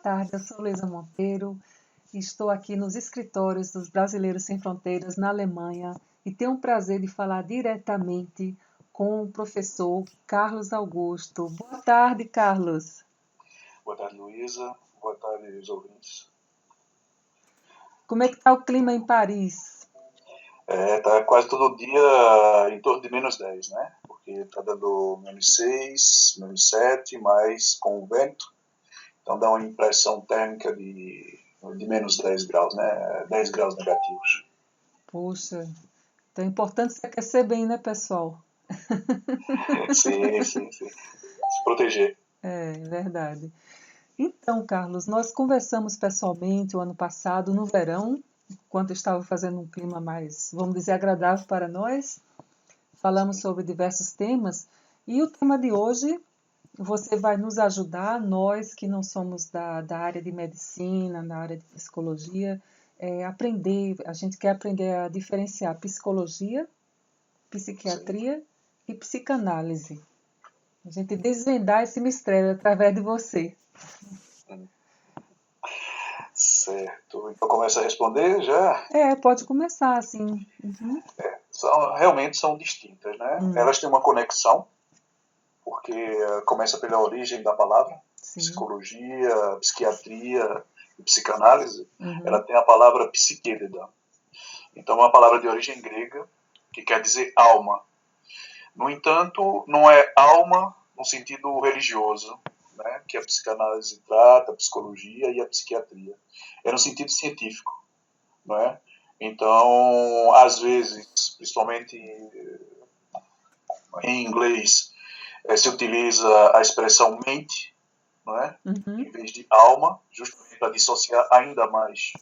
tarde, eu sou Luísa Monteiro e estou aqui nos escritórios dos Brasileiros Sem Fronteiras na Alemanha e tenho o prazer de falar diretamente com o professor Carlos Augusto. Boa tarde, Carlos. Boa tarde, Luísa. Boa tarde, os ouvintes. Como é que está o clima em Paris? Tá quase todo dia em torno de -10, né? Porque tá dando -6, -7, mas com o vento. Então dá uma impressão térmica de -10 graus, né? 10 graus negativos. Poxa, então é importante se aquecer bem, né, pessoal? Sim. Se proteger. É verdade. Então, Carlos, nós conversamos pessoalmente o ano passado, no verão, quando estava fazendo um clima mais, vamos dizer, agradável para nós. Falamos sobre diversos temas e o tema de hoje, você vai nos ajudar, nós que não somos da área de medicina, da área de psicologia, a gente quer aprender a diferenciar psicologia, Sim. psiquiatria e psicanálise. A gente desvendar esse mistério através de você. Certo. Então começa a responder já. Pode começar assim. Uhum. Realmente são distintas, né? Elas têm uma conexão, porque começa pela origem da palavra, Sim. psicologia, psiquiatria e psicanálise, ela Uhum. tem a palavra psiqueida. Então é uma palavra de origem grega que quer dizer alma. No entanto, não é alma no sentido religioso, né, que a psicanálise trata, a psicologia e a psiquiatria. É no sentido científico, né? Então, às vezes, principalmente em inglês, se utiliza a expressão mente, não é? Em vez de alma, justamente para dissociar ainda mais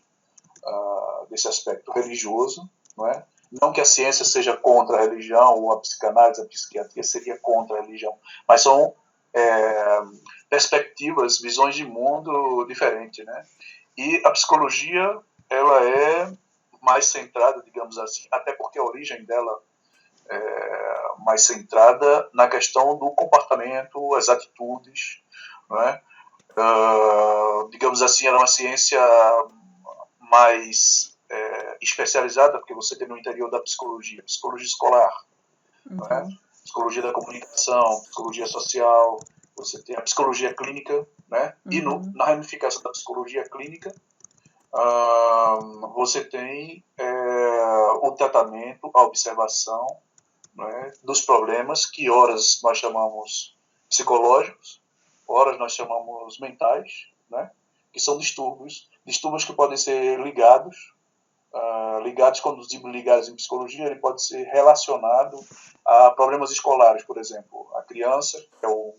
desse aspecto religioso, não é? Não que a ciência seja contra a religião, ou a psicanálise, a psiquiatria seria contra a religião, mas são perspectivas, visões de mundo diferentes, né? E a psicologia, ela é mais centrada, digamos assim, até porque a origem dela mais centrada na questão do comportamento, as atitudes, não é? Digamos assim, ela é uma ciência mais especializada, porque você tem no interior da psicologia escolar, não é? Psicologia da comunicação, psicologia social, você tem a psicologia clínica, né? E na ramificação da psicologia clínica, você tem o tratamento, a observação, né, dos problemas que horas nós chamamos psicológicos, horas nós chamamos mentais, né, que são distúrbios que podem ser ligados, quando digo ligados em psicologia, ele pode ser relacionado a problemas escolares, por exemplo. A criança, que é um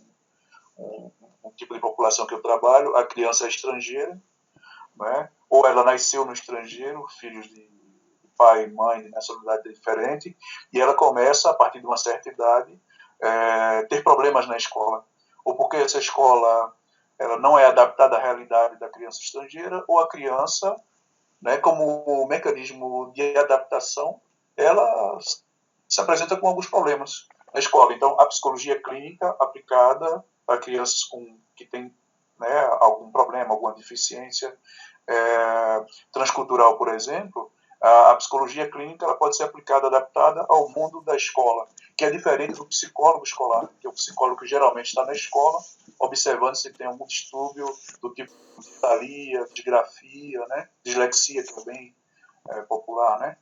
tipo de população que eu trabalho, a criança é estrangeira, né, ou ela nasceu no estrangeiro, filhos de pai e mãe de nacionalidade diferente, e ela começa, a partir de uma certa idade, ter problemas na escola. Ou porque essa escola ela não é adaptada à realidade da criança estrangeira, ou a criança, né, como mecanismo de adaptação, ela se apresenta com alguns problemas na escola. Então, a psicologia clínica aplicada para crianças que têm, né, algum problema, alguma deficiência transcultural, por exemplo, a psicologia clínica ela pode ser aplicada, adaptada ao mundo da escola, que é diferente do psicólogo escolar, que é o psicólogo que geralmente está na escola, observando se tem algum distúrbio do tipo disfalia, disgrafia, né? Dislexia, que é bem popular, né?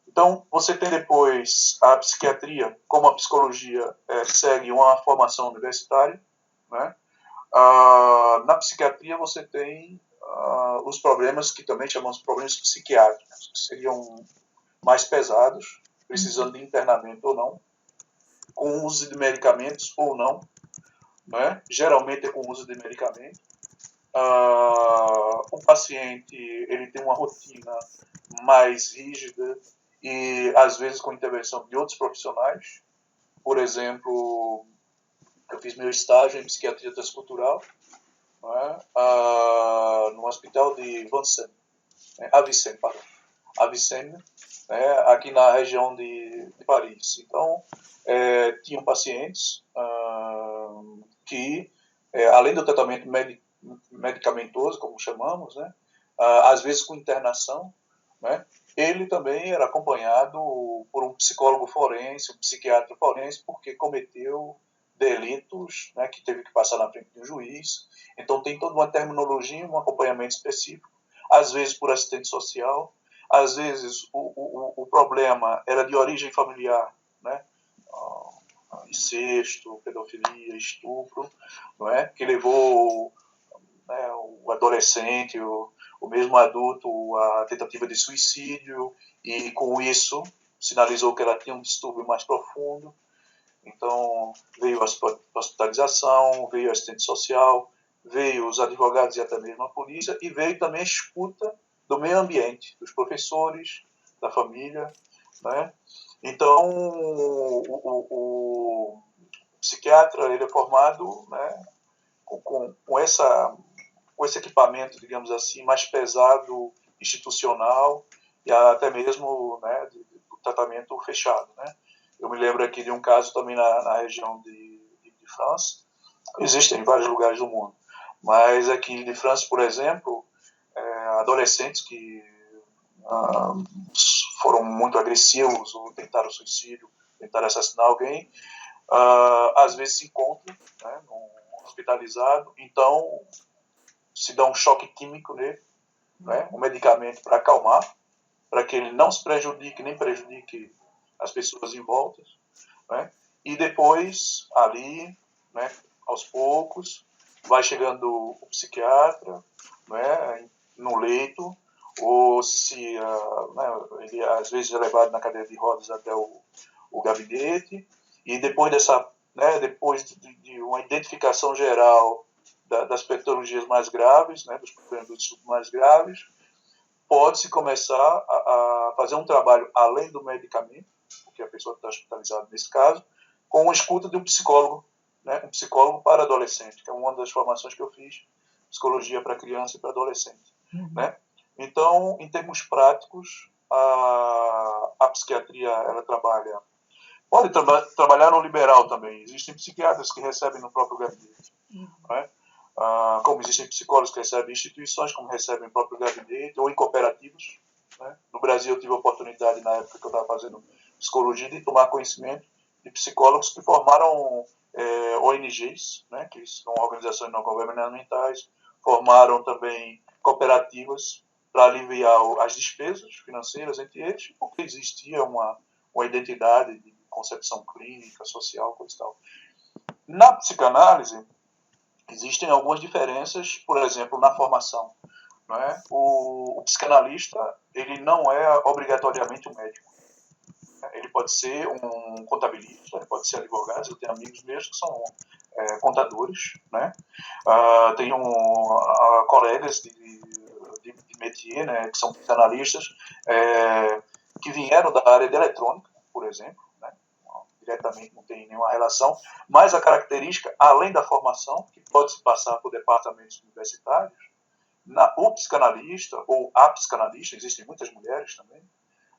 Então, você tem depois a psiquiatria, como a psicologia segue uma formação universitária, né? Na psiquiatria você tem os problemas que também chamamos de problemas psiquiátricos, que seriam mais pesados, precisando de internamento ou não, com uso de medicamentos ou não, né? Geralmente é com uso de medicamento. O paciente ele tem uma rotina mais rígida e às vezes com intervenção de outros profissionais. Por exemplo, eu fiz meu estágio em psiquiatria transcultural, né, no hospital de Avicenne, né, aqui na região de Paris. Então, tinham pacientes que, além do tratamento medicamentoso, como chamamos, né? Às vezes com internação, né? Ele também era acompanhado por um psicólogo forense, um psiquiatra forense, porque cometeu delitos, né, que teve que passar na frente de um juiz. Então tem toda uma terminologia, um acompanhamento específico, às vezes por assistente social, às vezes o problema era de origem familiar, né? Incesto, pedofilia, estupro, não é? Que levou, né, o adolescente, o mesmo adulto, a tentativa de suicídio, e com isso sinalizou que ela tinha um distúrbio mais profundo. Então veio a hospitalização, veio a assistente social, veio os advogados e até mesmo a polícia, e veio também a escuta do meio ambiente, dos professores, da família, né? Então o psiquiatra, ele é formado, né, com esse equipamento, digamos assim, mais pesado, institucional, e até mesmo, né, do tratamento fechado, né? Eu me lembro aqui de um caso também na região de França. Existem em vários lugares do mundo, mas aqui de França, por exemplo, adolescentes que foram muito agressivos ou tentaram suicídio, tentaram assassinar alguém, às vezes se encontram, né, hospitalizado, então se dá um choque químico nele, né, um medicamento para acalmar, para que ele não se prejudique nem prejudique as pessoas em volta, né, e depois ali, né, aos poucos, vai chegando o psiquiatra, né, no leito, ou se né, ele às vezes é levado na cadeira de rodas até o gabinete, e depois depois de uma identificação geral das patologias mais graves, né, dos problemas do distúrbio mais graves, pode-se começar a fazer um trabalho além do medicamento, porque a pessoa está hospitalizada nesse caso, com a escuta de um psicólogo, né, um psicólogo para adolescente, que é uma das formações que eu fiz, psicologia para criança e para adolescente. Né? Então, em termos práticos, a psiquiatria, ela pode trabalhar no liberal também. Existem psiquiatras que recebem no próprio gabinete, né? Como existem psicólogos que recebem em instituições, como recebem no próprio gabinete, ou em cooperativas, né? No Brasil, eu tive a oportunidade, na época que eu estava fazendo psicologia, de tomar conhecimento de psicólogos que formaram ONGs, né? Que são organizações não governamentais, formaram também cooperativas para aliviar as despesas financeiras entre eles, porque existia uma identidade de concepção clínica, social, coisa e tal. Na psicanálise, existem algumas diferenças, por exemplo, na formação. Não é? O psicanalista, ele não é obrigatoriamente um médico. Ele pode ser um contabilista, ele pode ser advogado. Eu tenho amigos meus que são contadores, né? Tenho colegas de métier, né, que são psicanalistas, que vieram da área de eletrônica, por exemplo, né? Diretamente não tem nenhuma relação, mas a característica, além da formação, que pode se passar por departamentos universitários, o psicanalista ou a psicanalista, existem muitas mulheres também,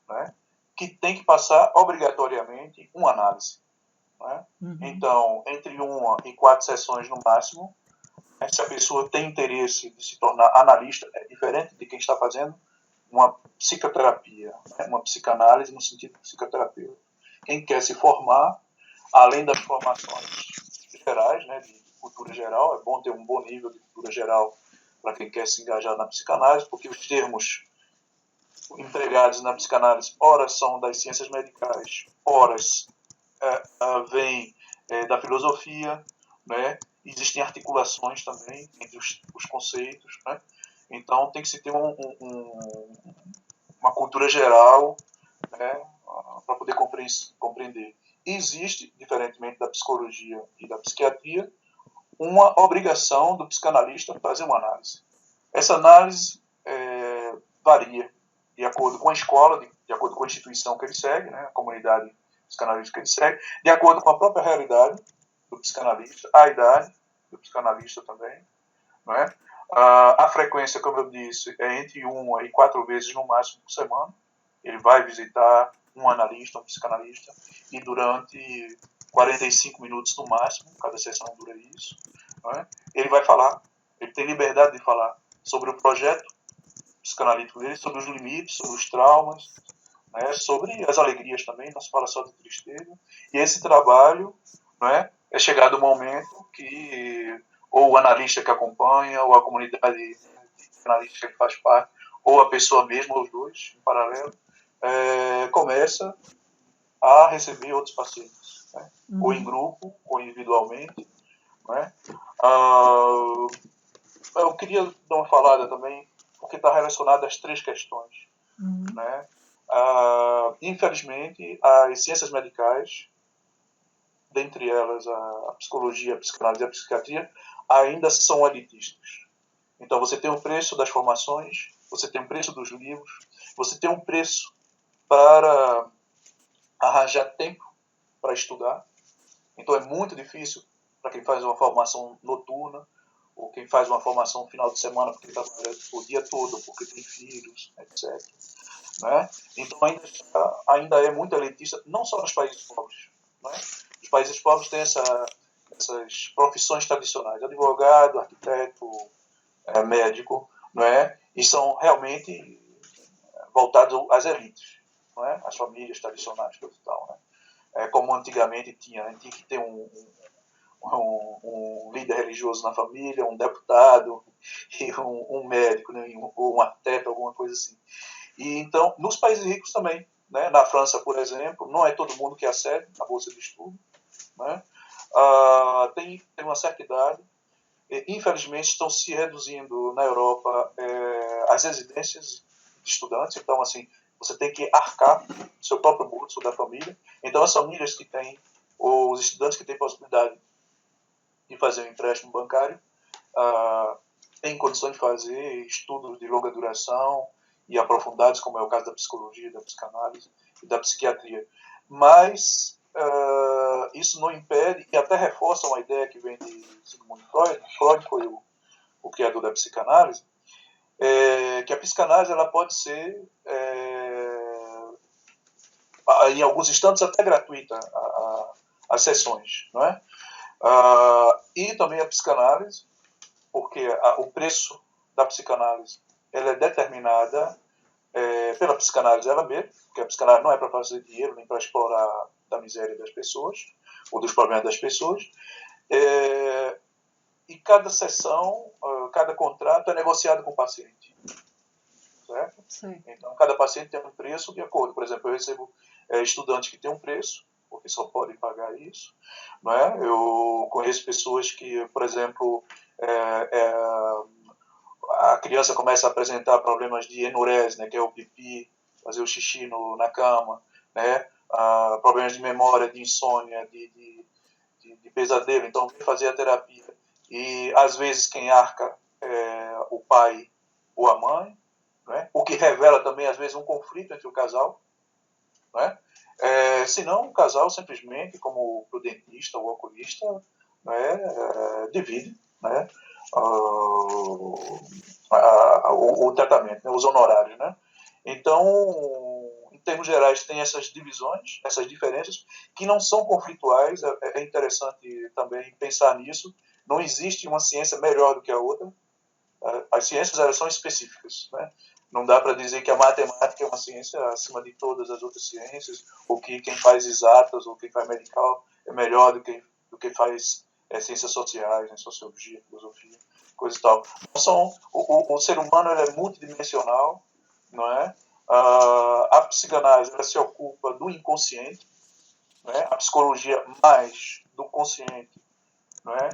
né, que tem que passar obrigatoriamente uma análise. Né? Então, entre 1 e 4 sessões no máximo, né, se a pessoa tem interesse de se tornar analista, é diferente de quem está fazendo uma psicoterapia, né, uma psicanálise no sentido de psicoterapia. Quem quer se formar, além das formações gerais, né, de cultura geral, é bom ter um bom nível de cultura geral para quem quer se engajar na psicanálise, porque os termos empregados na psicanálise, ora são das ciências medicais, ora vêm da filosofia, né? Existem articulações também entre os conceitos, né? Então tem que se ter uma cultura geral, né, para poder compreender. Existe, diferentemente da psicologia e da psiquiatria, uma obrigação do psicanalista fazer uma análise. Essa análise varia de acordo com a escola, de acordo com a instituição que ele segue, né, a comunidade psicanalística que ele segue, de acordo com a própria realidade do psicanalista, a idade do psicanalista também. Não é? A frequência, como eu disse, é entre 1 e 4 vezes no máximo por semana. Ele vai visitar um analista, um psicanalista, e durante 45 minutos no máximo, cada sessão dura isso, não é? Ele vai falar, Ele tem liberdade de falar sobre o projeto psicanalítico dele, sobre os limites, sobre os traumas, né, sobre as alegrias também, não se fala só de tristeza. E esse trabalho, né, é chegado o momento que ou o analista que acompanha, ou a comunidade de analista que faz parte, ou a pessoa mesma, ou os dois, em paralelo, começa a receber outros pacientes, né, ou em grupo, ou individualmente. Né. Eu queria dar uma falada também, porque está relacionado às três questões. Né. Infelizmente, as ciências medicais, dentre elas a psicologia, a psicanálise e a psiquiatria, ainda são elitistas. Então você tem o preço das formações, você tem o preço dos livros, você tem um preço para arranjar tempo para estudar. Então é muito difícil para quem faz uma formação noturna, ou quem faz uma formação final de semana porque trabalha o dia todo, porque tem filhos, etc. Né? Então ainda é muito elitista, não só nos países pobres. Né? Os países pobres têm essas profissões tradicionais, advogado, arquiteto, médico, não é? E são realmente voltados às elites, não é? Às famílias tradicionais, coisa e tal, né? Como antigamente tinha, né? Tinha que ter um líder religioso na família, um deputado e um médico, né? Ou um arquiteto, alguma coisa assim. E então, nos países ricos também, né? Na França, por exemplo, não é todo mundo que acede à bolsa de estudo, né? Tem uma certa idade. Infelizmente, estão se reduzindo na Europa as residências de estudantes. Então, assim, você tem que arcar seu próprio bolso da família. Então, as famílias que têm, os estudantes que têm possibilidade de fazer um empréstimo bancário, têm condições de fazer estudos de longa duração e aprofundados, como é o caso da psicologia, da psicanálise e da psiquiatria. Mas isso não impede, e até reforça uma ideia que vem de Sigmund Freud. Freud foi o criador da psicanálise, que a psicanálise ela pode ser, em alguns instantes, até gratuita, as sessões. Não é? E também a psicanálise, porque o preço da psicanálise ela é determinada pela psicanálise ela mesma, porque a psicanálise não é para fazer dinheiro nem para explorar da miséria das pessoas ou dos problemas das pessoas. E cada sessão, cada contrato é negociado com o paciente. Certo? Sim. Então, cada paciente tem um preço de acordo. Por exemplo, eu recebo estudantes que têm um preço, porque só podem pagar isso. Não é? Eu conheço pessoas que, por exemplo, a criança começa a apresentar problemas de enurese, né, que é o pipi, fazer o xixi na cama, né, problemas de memória, de insônia, de pesadelo. Então, vem fazer a terapia. E, às vezes, quem arca é o pai ou a mãe, né, o que revela também, às vezes, um conflito entre o casal. Né? Se não, o casal simplesmente, como o dentista ou o oculista, né, divide, né, o tratamento, né, os honorários. Né? Então, em termos gerais, tem essas divisões, essas diferenças, que não são conflituais. É interessante também pensar nisso. Não existe uma ciência melhor do que a outra. As ciências elas são específicas. Né? Não dá para dizer que a matemática é uma ciência acima de todas as outras ciências, ou que quem faz exatas ou quem faz medical é melhor do que faz ciências sociais, né? Sociologia, filosofia, coisa e tal. Então, o ser humano ele é multidimensional, não é? A psicanálise ela se ocupa do inconsciente, não é? A psicologia mais do consciente, não é?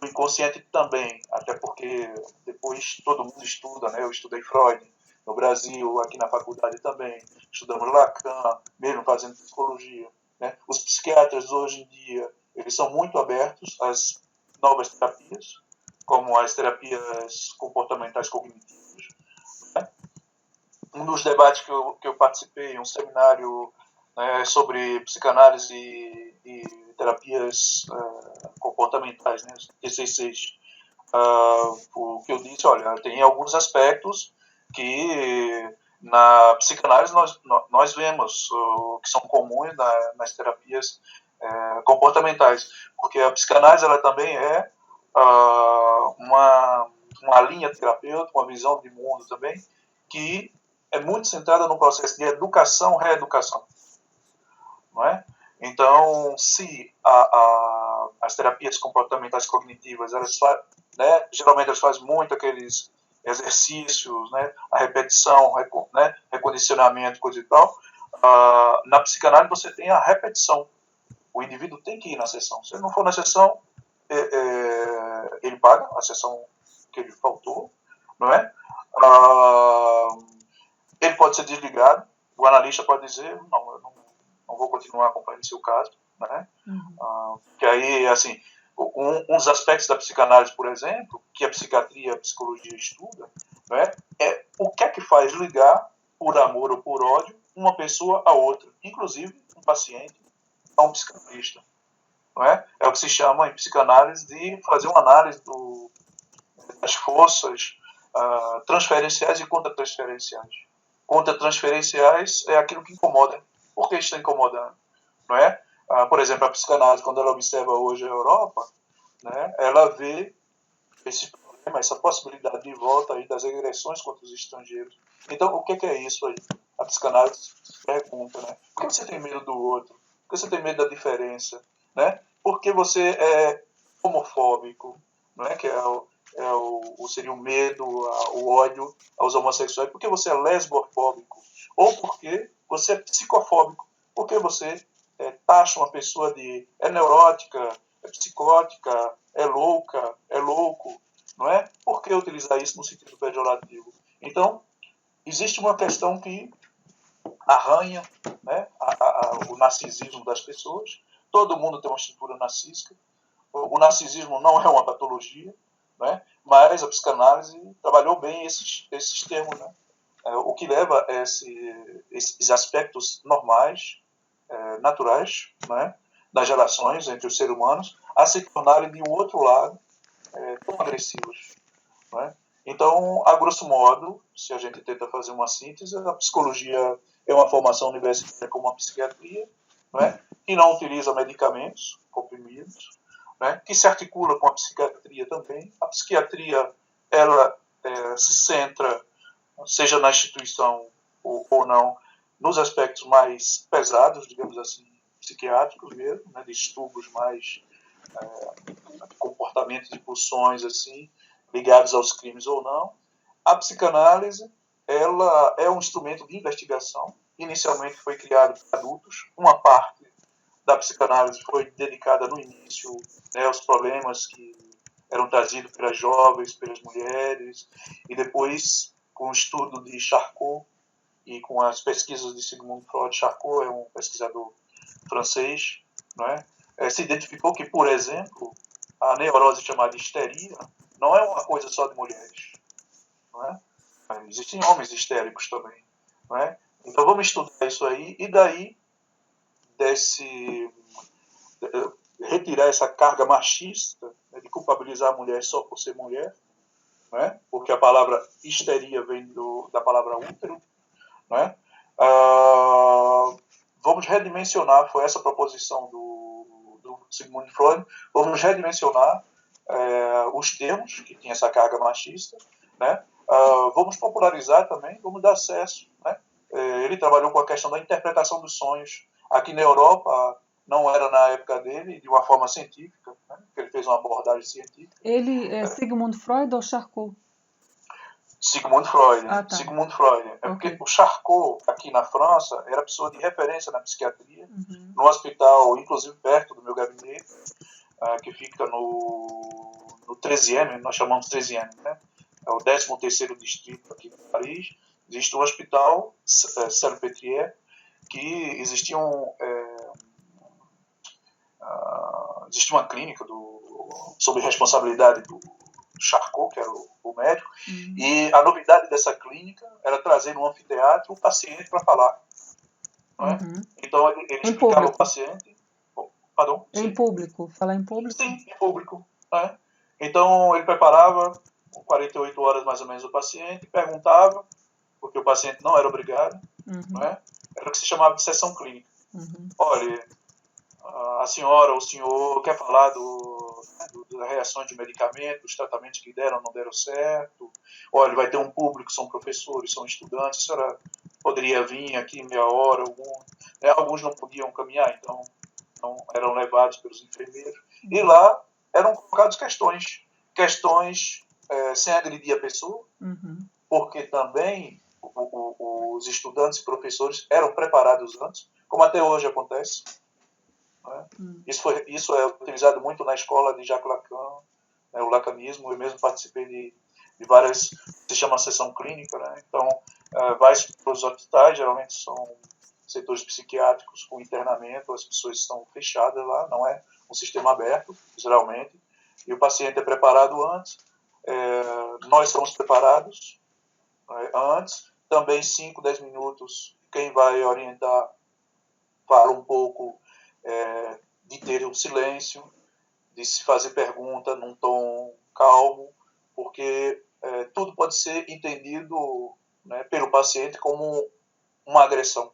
O inconsciente também, até porque depois todo mundo estuda, né? Eu estudei Freud no Brasil, aqui na faculdade também, estudamos Lacan, mesmo fazendo psicologia. Né? Os psiquiatras hoje em dia, eles são muito abertos às novas terapias, como as terapias comportamentais cognitivas. Né? Um dos debates que eu participei, um seminário sobre psicanálise e terapias comportamentais, né, TCCs, o que eu disse, olha, tem alguns aspectos que na psicanálise nós vemos que são comuns nas terapias comportamentais, porque a psicanálise ela também é uma uma linha terapêutica, uma visão de mundo também, que é muito centrada no processo de educação, reeducação. Não é? Então, se as terapias comportamentais cognitivas, né, geralmente elas fazem muito aqueles exercícios, né, a repetição, né, recondicionamento, coisa e tal, na psicanálise você tem a repetição. O indivíduo tem que ir na sessão. Se ele não for na sessão, ele paga a sessão que ele faltou, não é? Ele pode ser desligado, o analista pode dizer, não, eu não vou continuar acompanhando seu caso, né? Que aí, assim, uns aspectos da psicanálise, por exemplo, que a psiquiatria, a psicologia estuda, né, é o que é que faz ligar, por amor ou por ódio, uma pessoa a outra, inclusive um paciente a um psicanalista. Não é? É o que se chama em psicanálise de fazer uma análise das forças transferenciais e contratransferenciais. Contratransferenciais é aquilo que incomoda. Por que está incomodando? Não é? Por exemplo, a psicanálise, quando ela observa hoje a Europa, né, ela vê esse problema, essa possibilidade de volta aí das agressões contra os estrangeiros. Então, o que é isso aí? A psicanálise pergunta, né? Por que você tem medo do outro? Por que você tem medo da diferença? Né? Por que você é homofóbico? Não é? Que seria o medo, o ódio aos homossexuais. Por que você é lesbofóbico? Ou porque você é psicofóbico? Por que você taxa uma pessoa de neurótica, é psicótica, é louca, é louco, não é? Por que utilizar isso no sentido pejorativo? Então, existe uma questão que arranha, né, o narcisismo das pessoas. Todo mundo tem uma estrutura narcísica. O narcisismo não é uma patologia, né, mas a psicanálise trabalhou bem esses termos, né? O que leva a esses aspectos normais, naturais, né, das relações entre os seres humanos, a se tornarem de um outro lado tão agressivos. Né? Então, a grosso modo, se a gente tenta fazer uma síntese, a psicologia é uma formação universitária como a psiquiatria, né, que não utiliza medicamentos, comprimidos, né, que se articula com a psiquiatria também. A psiquiatria, ela se centra, seja na instituição ou não, nos aspectos mais pesados, digamos assim, psiquiátricos mesmo, né, de distúrbios mais comportamentos e pulsões assim, ligados aos crimes ou não. A psicanálise, ela é um instrumento de investigação. Inicialmente foi criado para adultos. Uma parte da psicanálise foi dedicada no início, né, aos problemas que eram trazidos pelas jovens, pelas mulheres, e depois, com o estudo de Charcot e com as pesquisas de Sigmund Freud. Charcot é um pesquisador francês, não é? Se identificou que, por exemplo, a neurose chamada histeria não é uma coisa só de mulheres. Não é? Existem homens histéricos também. Não é? Então vamos estudar isso aí e daí retirar essa carga machista, né, de culpabilizar a mulher só por ser mulher, não é? Porque a palavra histeria vem da palavra útero. Não é? Vamos redimensionar, foi essa a proposição do Sigmund Freud, vamos redimensionar os termos que tinha essa carga machista, né? Vamos popularizar também, vamos dar acesso, né? Ele trabalhou com a questão da interpretação dos sonhos. Aqui na Europa, não era na época dele, de uma forma científica, né? Ele fez uma abordagem científica. Ele é Sigmund Freud ou Charcot? Sigmund Freud. Tá. Sigmund Freud. Porque o Charcot, aqui na França, era pessoa de referência na psiquiatria, no hospital, inclusive perto do meu gabinete, que fica no 13e, nós chamamos 13e, né? É o 13º distrito aqui de Paris. Existe um hospital, Salpêtrière, que existia uma clínica sob responsabilidade do Charcot, que era o médico, e a novidade dessa clínica era trazer no anfiteatro o paciente para falar. Não é? Então ele explicava ao paciente... Pardon? Em público? Falar em público? Sim, em público. Né? Então ele preparava 48 horas mais ou menos o paciente, perguntava, porque o paciente não era obrigado, né? Era o que se chamava de sessão clínica. Olha, a senhora ou o senhor quer falar do né, das reações de medicamentos, os tratamentos que deram, não deram certo. Olha, vai ter um público, são professores, são estudantes, a senhora poderia vir aqui meia hora, alguns não podiam caminhar, então eram levados pelos enfermeiros. E lá eram colocadas questões sem agredir a pessoa, porque também os estudantes e professores eram preparados antes, como até hoje acontece. Né? Isso é utilizado muito na escola de Jacques Lacan, né, o lacanismo. Eu mesmo participei de várias, se chama sessão clínica, né? Então, vai para os hospitais, geralmente são setores psiquiátricos com internamento, as pessoas estão fechadas lá, não é um sistema aberto, geralmente, e o paciente é preparado antes, nós somos preparados antes, também 5, 10 minutos, quem vai orientar fala um pouco de ter um silêncio, de se fazer pergunta num tom calmo, porque tudo pode ser entendido, né, pelo paciente como uma agressão.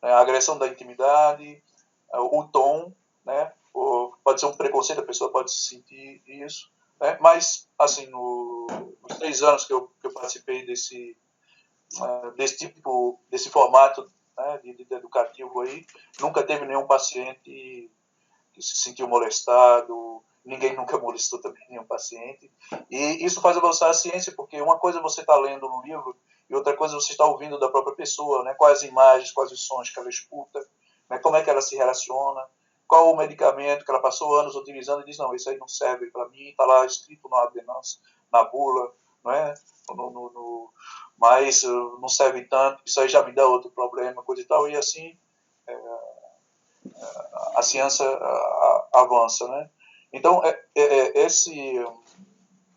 A agressão da intimidade, o tom, né, pode ser um preconceito, a pessoa pode sentir isso. Né, mas, assim, nos 3 anos que eu participei desse formato, né, de educativo aí, nunca teve nenhum paciente que se sentiu molestado, ninguém nunca molestou também nenhum paciente. E isso faz avançar a ciência, porque uma coisa você está lendo no livro e outra coisa você está ouvindo da própria pessoa, né? Quais as imagens, quais os sons que ela escuta, né? Como é que ela se relaciona, qual o medicamento que ela passou anos utilizando e diz, não, isso aí não serve para mim, está lá escrito na ordenança, na bula, não é? Mas não serve tanto, isso aí já me dá outro problema, coisa e tal, e assim a ciência avança, né? Então,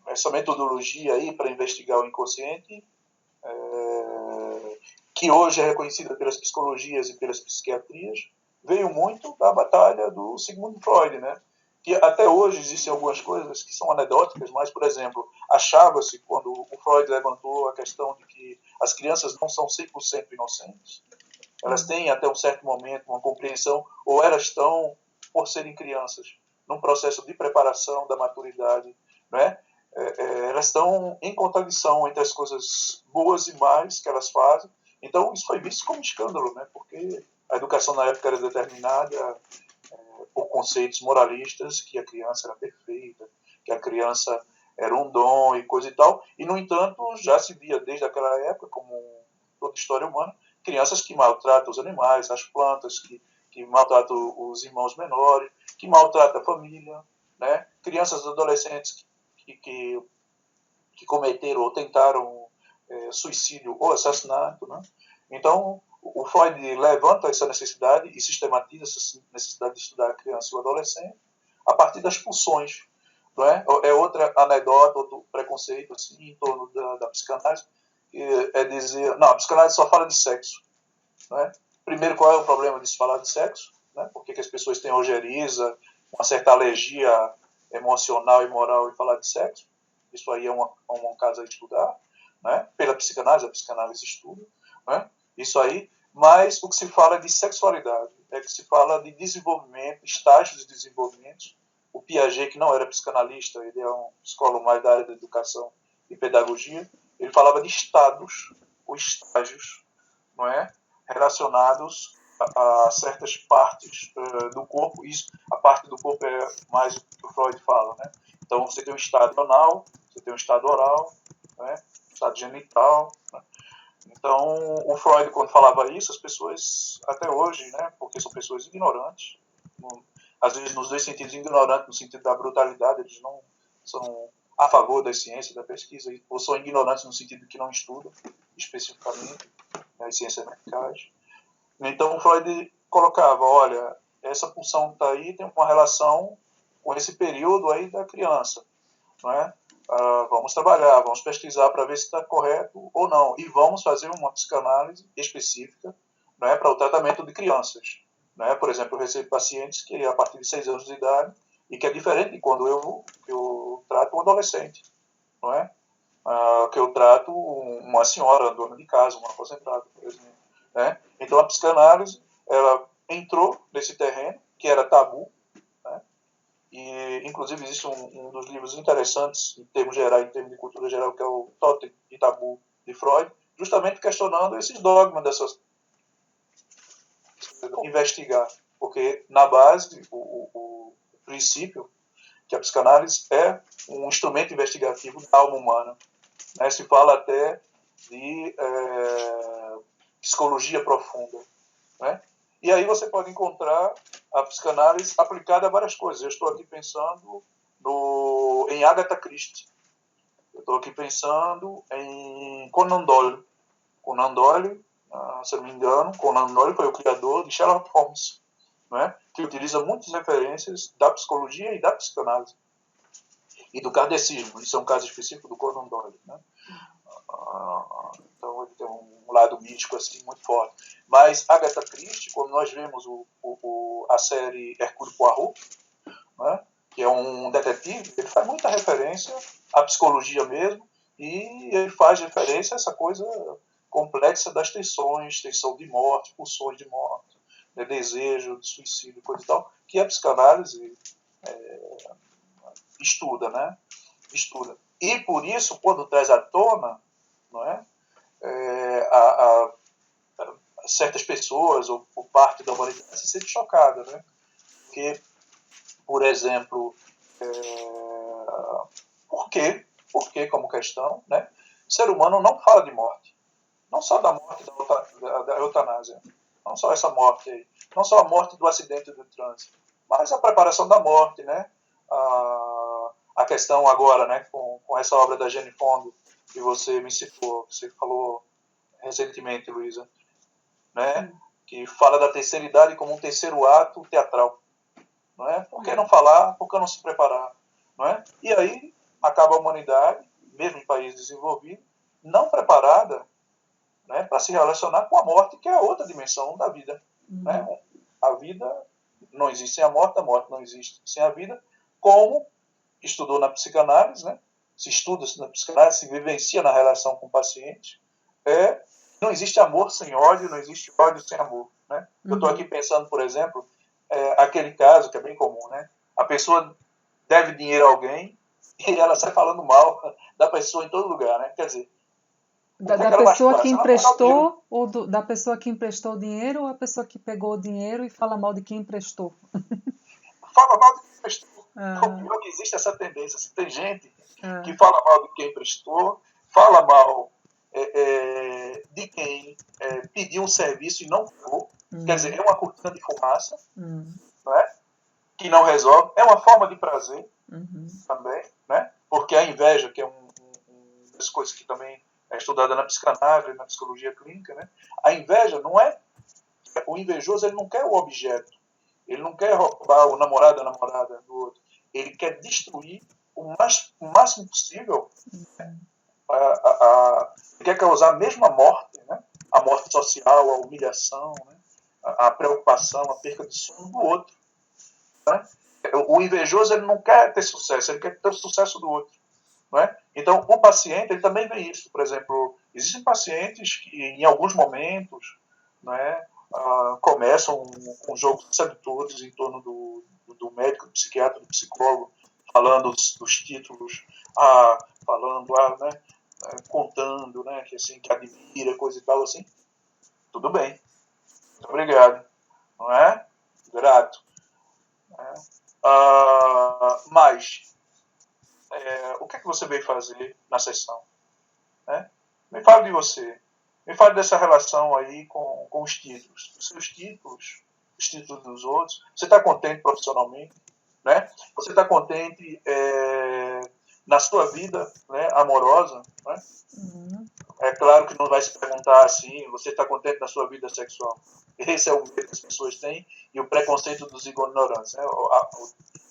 essa metodologia aí para investigar o inconsciente, que hoje é reconhecida pelas psicologias e pelas psiquiatrias, veio muito da batalha do Sigmund Freud, né? Que até hoje existem algumas coisas que são anedóticas, mas, por exemplo, achava-se, quando o Freud levantou a questão de que as crianças não são 100% inocentes, elas têm até um certo momento uma compreensão, ou elas estão, por serem crianças, num processo de preparação da maturidade, né? Elas estão em contradição entre as coisas boas e más que elas fazem. Então, isso foi visto como um escândalo, né? Porque a educação na época era determinada por conceitos moralistas, que a criança era perfeita, que a criança era um dom e coisa e tal. E, no entanto, já se via desde aquela época, como toda história humana, crianças que maltratam os animais, as plantas, que maltratam os irmãos menores, que maltratam a família, né? Crianças e adolescentes que cometeram ou tentaram suicídio ou assassinato, né? Então, o Freud levanta essa necessidade e sistematiza essa necessidade de estudar a criança e o adolescente a partir das pulsões. Não é? Outra anedota, outro preconceito assim, em torno da psicanálise, é dizer, não, a psicanálise só fala de sexo. Não é? Primeiro, qual é o problema de se falar de sexo? Né? Por que as pessoas têm ojeriza, uma certa alergia emocional e moral em falar de sexo? Isso aí é um caso a estudar, né? Pela psicanálise, a psicanálise estuda, né? Isso aí, mas o que se fala é de sexualidade, é que se fala de desenvolvimento, estágios de desenvolvimento. O Piaget, que não era psicanalista, ele é um psicólogo mais da área da educação e pedagogia, ele falava de estados ou estágios, não é? Relacionados a certas partes do corpo. Isso, a parte do corpo é mais o que o Freud fala, né? Então, você tem um estado anal, você tem um estado oral, né? Estado genital, né? Então, o Freud, quando falava isso, as pessoas, até hoje, né? Porque são pessoas ignorantes, às vezes nos dois sentidos, ignorantes no sentido da brutalidade, eles não são a favor da ciência, da pesquisa, ou são ignorantes no sentido que não estudam especificamente as ciências medicais. Então, Freud colocava, olha, essa pulsão que está aí tem uma relação com esse período aí da criança, não é? Vamos trabalhar, vamos pesquisar para ver se está correto ou não, e vamos fazer uma psicanálise específica, não é, para o tratamento de crianças. Não é? Por exemplo, eu recebo pacientes que a partir de 6 anos de idade, e que é diferente de quando eu trato um adolescente, não é? Que eu trato uma senhora, dona de casa, uma aposentada, por exemplo. Né? Então, a psicanálise ela entrou nesse terreno, que era tabu, né? e inclusive existe um dos livros interessantes em termos gerais, em termos de cultura geral, que é o Totem e Tabu de Freud, justamente questionando esses dogmas dessas investigar, porque na base o princípio que a psicanálise é um instrumento investigativo da alma humana, né? Se fala até de psicologia profunda, né? E aí você pode encontrar a psicanálise aplicada a várias coisas. Eu estou aqui pensando em Agatha Christie. Eu estou aqui pensando em Conan Doyle. Conan Doyle, se eu não me engano, Conan Doyle foi o criador de Sherlock Holmes, né? Que utiliza muitas referências da psicologia e da psicanálise. E do kardecismo. Isso é um caso específico do Conan Doyle, né? Então ele tem um lado místico assim muito forte. Mas Agatha Christie, quando nós vemos a série Hercule Poirot, né, que é um detetive, ele faz muita referência à psicologia mesmo, e ele faz referência a essa coisa complexa das tensões, tensão de morte, pulsões de morte, né, desejo de suicídio, coisa e tal, que a psicanálise estuda, né? Estuda. E por isso, quando traz à tona, não é? Certas pessoas ou parte da humanidade se sente chocada, né? Porque, por exemplo, por quê, como questão, né? O ser humano não fala de morte, não só da morte da eutanásia, não só essa morte aí, não só a morte do acidente do trânsito, mas a preparação da morte, né? A questão agora, né? Com essa obra da Jane Fonda que você me citou, você falou recentemente, Luísa, né? Que fala da terceira idade como um terceiro ato teatral, não é? Por que não falar? Por que não se preparar, não é? E aí acaba a humanidade, mesmo em países desenvolvidos, não preparada, né, para se relacionar com a morte, que é outra dimensão da vida, né? A vida não existe sem a morte não existe sem a vida, como estudou na psicanálise, né? Se estuda na psicanálise, se vivencia na relação com o paciente, não existe amor sem ódio, não existe ódio sem amor, né? Eu estou aqui pensando, por exemplo, aquele caso que é bem comum, né? A pessoa deve dinheiro a alguém e ela sai falando mal da pessoa em todo lugar, né? Quer dizer, da pessoa que emprestou ou da pessoa que emprestou o dinheiro ou a pessoa que pegou o dinheiro e fala mal de quem emprestou? Fala mal de quem emprestou. O pior que existe essa tendência. Assim, tem gente que fala mal de quem emprestou, fala mal de quem pediu um serviço e não pagou. Quer dizer, é uma cortina de fumaça, não é? Que não resolve. É uma forma de prazer também, né? Porque a inveja, que é uma das coisas que também é estudada na psicanálise, na psicologia clínica, né? A inveja não é... O invejoso, ele não quer o objeto. Ele não quer roubar o namorado, a namorada do outro. Ele quer destruir o máximo possível. Ele quer causar a mesma morte, né? A morte social, a humilhação, né? A preocupação, a perca de sono do outro. Né? O invejoso, ele não quer ter sucesso, ele quer ter o sucesso do outro. Não é? Então, o paciente, ele também vê isso. Por exemplo, existem pacientes que, em alguns momentos, não é, começam um jogo de sedutores em torno do médico, do psiquiatra, do psicólogo, falando dos títulos, falando, né, contando, né, que, assim, que admira, coisa e tal, assim. Tudo bem. Muito obrigado. Não é? Grato. Mas o que é que você veio fazer na sessão? Né? Me fale de você. Me fale dessa relação aí com os títulos. Os seus títulos, os títulos dos outros. Você está contente profissionalmente? Né? Você está contente na sua vida, né, amorosa? Né? É claro que não vai se perguntar assim, você está contente na sua vida sexual? Esse é o medo que as pessoas têm e o preconceito dos ignorantes. Né?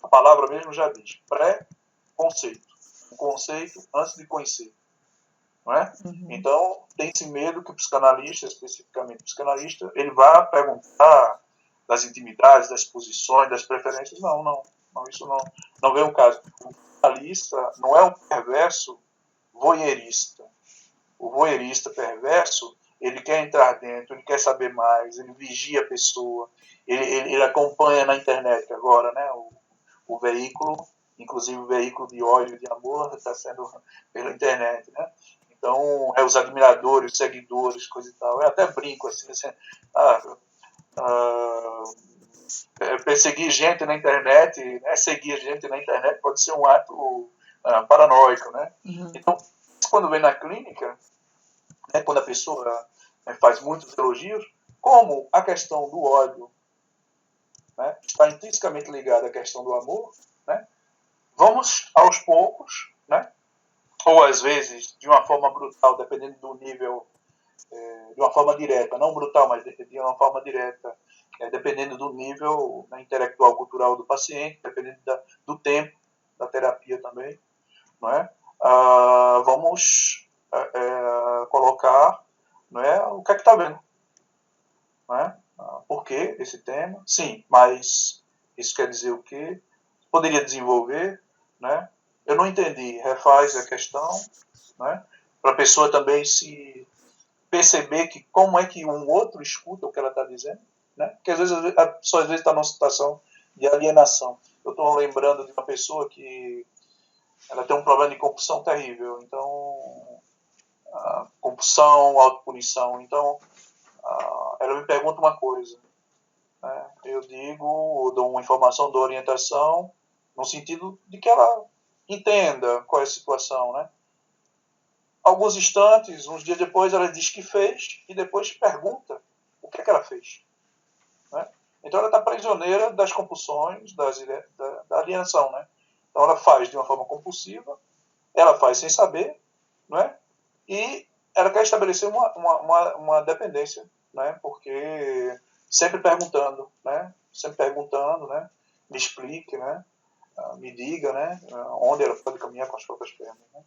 A palavra mesmo já diz, pré-conceito. O conceito antes de conhecer. Não é? Então, tem-se medo que o psicanalista, especificamente o psicanalista, ele vá perguntar das intimidades, das posições, das preferências. Não, isso não vem o caso. O psicanalista não é um perverso voyeurista. O voyeurista perverso, ele quer entrar dentro, ele quer saber mais, ele vigia a pessoa, ele acompanha na internet agora, né, o veículo, inclusive o veículo de ódio e de amor, está sendo pela internet, né? Então, os admiradores, os seguidores, coisa e tal. Eu até brinco assim perseguir gente na internet, né? Seguir gente na internet pode ser um ato paranoico, né? Uhum. Então, quando vem na clínica, né, quando a pessoa faz muitos elogios, como a questão do ódio, né, está intrinsecamente ligada à questão do amor, né, vamos aos poucos, né, ou às vezes de uma forma brutal, dependendo do nível, de uma forma direta, não brutal, mas de uma forma direta, dependendo do nível, né, intelectual, cultural do paciente, dependendo do tempo da terapia também, não é? Vamos colocar, não é, o que é que está vendo, não é? Por que esse tema? Sim, mas isso quer dizer o quê? Poderia desenvolver, né? Eu não entendi, refaz a questão, né? Para a pessoa também se perceber que como é que um outro escuta o que ela está dizendo, né? Porque às vezes a pessoa às vezes está numa situação de alienação. Eu estou lembrando de uma pessoa que ela tem um problema de compulsão terrível, então compulsão, autopunição. Então ela me pergunta uma coisa, né? Eu dou uma informação, dou orientação no sentido de que ela entenda qual é a situação, né? Alguns instantes, uns dias depois, ela diz que fez e depois pergunta o que é que ela fez, né? Então ela está prisioneira das compulsões, da alienação, né? Então ela faz de uma forma compulsiva, ela faz sem saber, não é? E ela quer estabelecer uma dependência, né? Porque sempre perguntando, né? Sempre perguntando, né? Me explique, né? Me diga, né? Onde ela pode caminhar com as próprias pernas, né?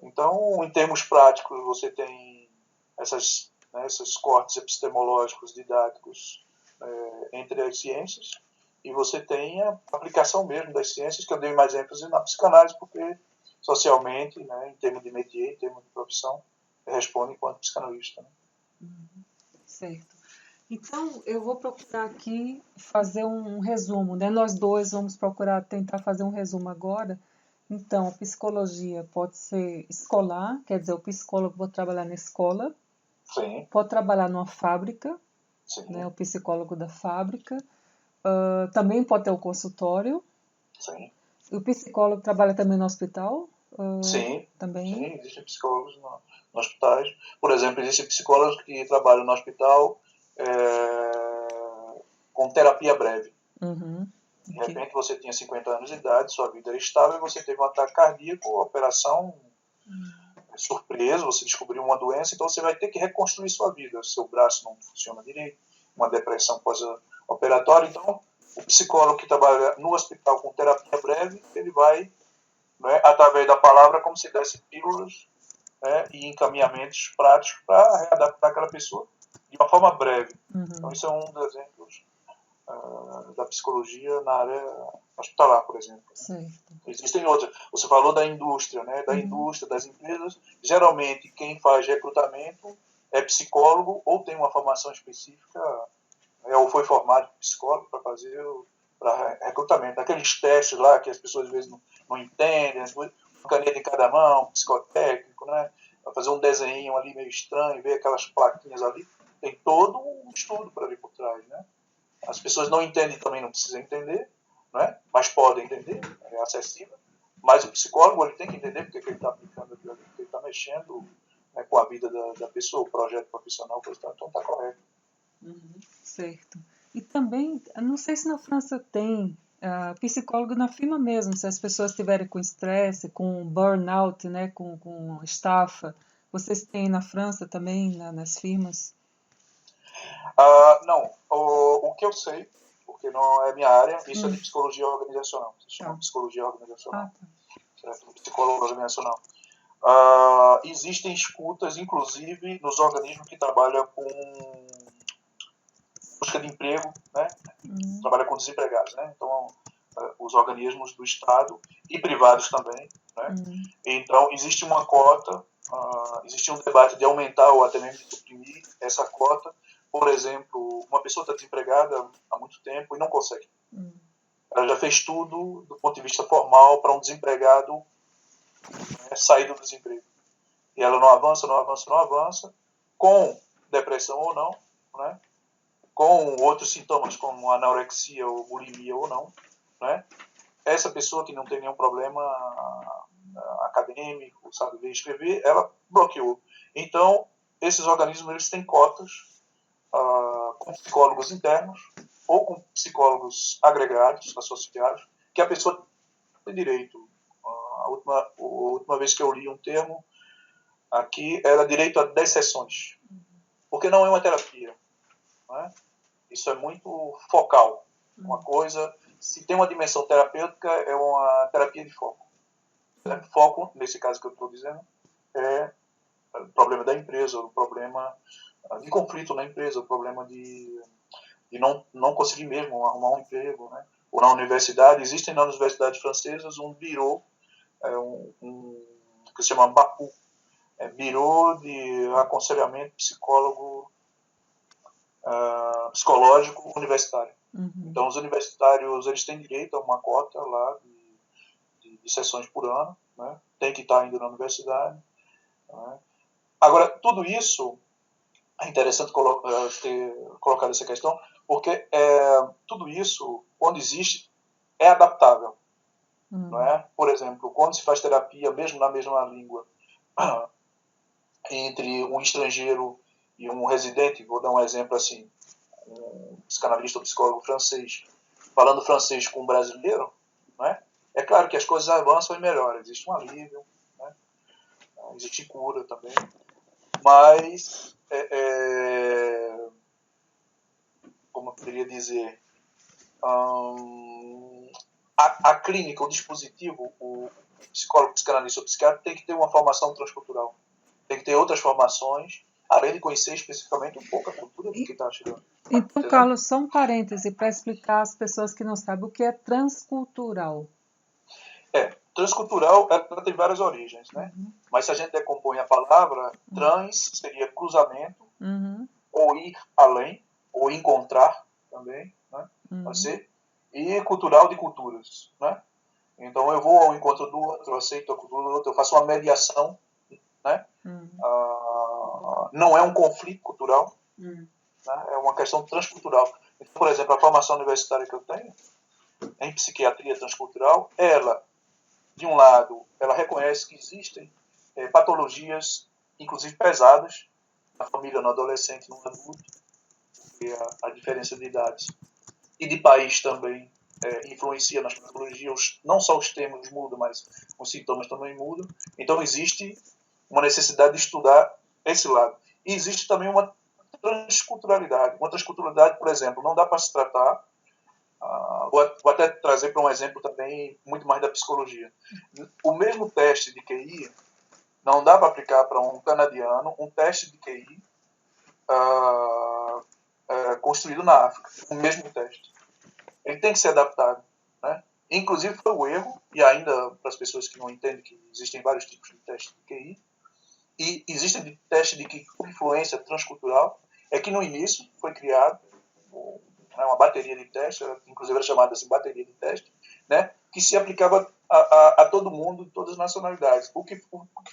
Então, em termos práticos, você tem esses cortes epistemológicos, didáticos entre as ciências, e você tem a aplicação mesmo das ciências, que eu dei mais ênfase na psicanálise, porque socialmente, né, em termos de métier, em termos de profissão, responde enquanto psicanalista. Né? Certo. Então, eu vou procurar aqui fazer um resumo, né? Nós dois vamos procurar tentar fazer um resumo agora. Então, a psicologia pode ser escolar, quer dizer, o psicólogo pode trabalhar na escola, Sim. Pode trabalhar numa fábrica, né? O psicólogo da fábrica. Também pode ter o consultório. Sim. O psicólogo trabalha também no hospital? Sim. Também. Sim, existem psicólogos no hospitais. Por exemplo, existem psicólogos que trabalham no hospital com terapia breve. Uhum. De repente você tinha 50 anos de idade, sua vida era estável, você teve um ataque cardíaco, operação surpresa, você descobriu uma doença, então você vai ter que reconstruir sua vida. Seu braço não funciona direito, uma depressão pós-operatória. Então, o psicólogo que trabalha no hospital com terapia breve, ele vai, né, através da palavra, como se desse pílulas, né, e encaminhamentos práticos para readaptar aquela pessoa de uma forma breve. Uhum. Então, isso é um dos exemplos da psicologia na área hospitalar, por exemplo. Certo. Existem outras. Você falou da indústria, né? Da indústria, das empresas. Geralmente, quem faz recrutamento é psicólogo ou tem uma formação específica, ou foi formado psicólogo para fazer recrutamento. Aqueles testes lá que as pessoas às vezes não entendem, uma caneta em cada mão, psicotécnico, né? Para fazer um desenho ali meio estranho, ver aquelas plaquinhas ali. Tem todo um estudo para ali por trás, né? As pessoas não entendem também, não precisam entender, né? Mas podem entender, é acessível. Mas o psicólogo ele tem que entender porque ele está aplicando aquilo ali, porque ele está mexendo, né, com a vida da pessoa, o projeto profissional, então está correto. Certo. E também, não sei se na França tem psicólogo na firma mesmo, se as pessoas estiverem com estresse, com burnout, né, com estafa. Vocês têm na França também, nas firmas? Não, o que eu sei, porque não é minha área, isso é de psicologia organizacional, se chama psicologia organizacional, certo? Psicólogo organizacional. Existem escutas, inclusive, nos organismos que trabalham com busca de emprego, né? Trabalha com desempregados, né? Então, os organismos do Estado e privados também, né? Então, existe uma cota, existe um debate de aumentar ou até mesmo de suprimir essa cota. Por exemplo, uma pessoa está desempregada há muito tempo e não consegue. ela já fez tudo do ponto de vista formal para um desempregado, né, sair do desemprego. E ela não avança, não avança, não avança, com depressão ou não, né? Com outros sintomas como anorexia ou bulimia ou não, né? Essa pessoa que não tem nenhum problema acadêmico, sabe ler e escrever, ela bloqueou. Então, esses organismos eles têm cotas com psicólogos internos ou com psicólogos agregados, associados, que a pessoa tem direito. A última vez que eu li um termo aqui era direito a 10 sessões, porque não é uma terapia, né? Isso é muito focal. Uma coisa, se tem uma dimensão terapêutica, é uma terapia de foco. Foco, nesse caso que eu estou dizendo, é o problema da empresa, o problema de conflito na empresa, o problema de não conseguir mesmo arrumar um emprego, né? Ou na universidade, existem nas universidades francesas um bureau, que se chama BAPU, Bureau de Aconselhamento Psicológico Universitário. Então, os universitários eles têm direito a uma cota lá de sessões por ano, né? Tem que estar indo na universidade, né? Agora, tudo isso é interessante ter colocado essa questão, porque tudo isso, quando existe, é adaptável. Não é? Por exemplo, quando se faz terapia, mesmo na mesma língua, entre um estrangeiro e um residente, vou dar um exemplo assim, um psicanalista ou psicólogo francês falando francês com um brasileiro, não é? É claro que as coisas avançam e melhoram, existe um alívio, né? Existe cura também, mas como eu poderia dizer, a clínica, o dispositivo, o psicólogo, psicanalista ou psiquiatra tem que ter uma formação transcultural, tem que ter outras formações, além de conhecer especificamente um pouco a cultura do que está chegando. Então, entendeu? Carlos, só um parêntese para explicar às pessoas que não sabem o que é transcultural. Transcultural ela tem várias origens, né? Mas se a gente decompõe a palavra, trans seria cruzamento, ou ir além, ou encontrar também, né? Pode ser. E cultural de culturas, né? Então eu vou ao encontro do outro, eu aceito a cultura do outro, eu faço uma mediação, né? Não é um conflito cultural, né? É uma questão transcultural. Então, por exemplo, a formação universitária que eu tenho em psiquiatria transcultural, ela, de um lado, ela reconhece que existem patologias, inclusive pesadas, na família, no adolescente, no adulto, porque a diferença de idades e de país também influencia nas patologias. Não só os termos mudam, mas os sintomas também mudam. Então existe uma necessidade de estudar esse lado. E existe também uma transculturalidade. Uma transculturalidade, por exemplo, não dá para se tratar. Vou até trazer para um exemplo também muito mais da psicologia. O mesmo teste de QI não dá para aplicar para um canadiano um teste de QI construído na África. O mesmo teste. Ele tem que ser adaptado, né? Inclusive foi o erro, e ainda para as pessoas que não entendem que existem vários tipos de teste de QI, e existe teste de QI com influência transcultural, é que no início foi criado uma bateria de teste, inclusive era chamada assim, bateria de teste, né, que se aplicava a todo mundo, de todas as nacionalidades. O que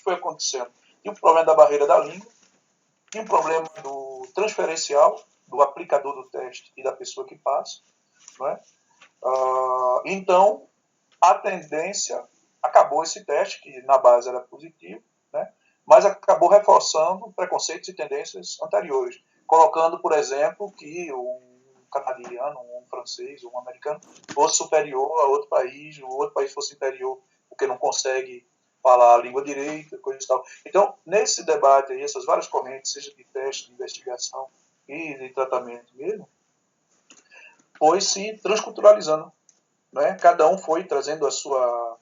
foi acontecendo? E o problema da barreira da língua, e o problema do transferencial, do aplicador do teste e da pessoa que passa, né? Então, a tendência, acabou esse teste, que na base era positivo, né? Mas acabou reforçando preconceitos e tendências anteriores, colocando, por exemplo, que um canadiano, um francês, um americano fosse superior a outro país, o outro país fosse inferior porque não consegue falar a língua direita, coisa e tal. Então, nesse debate aí, essas várias correntes, seja de teste, de investigação e de tratamento mesmo, foi se transculturalizando, né? Cada um foi trazendo a sua...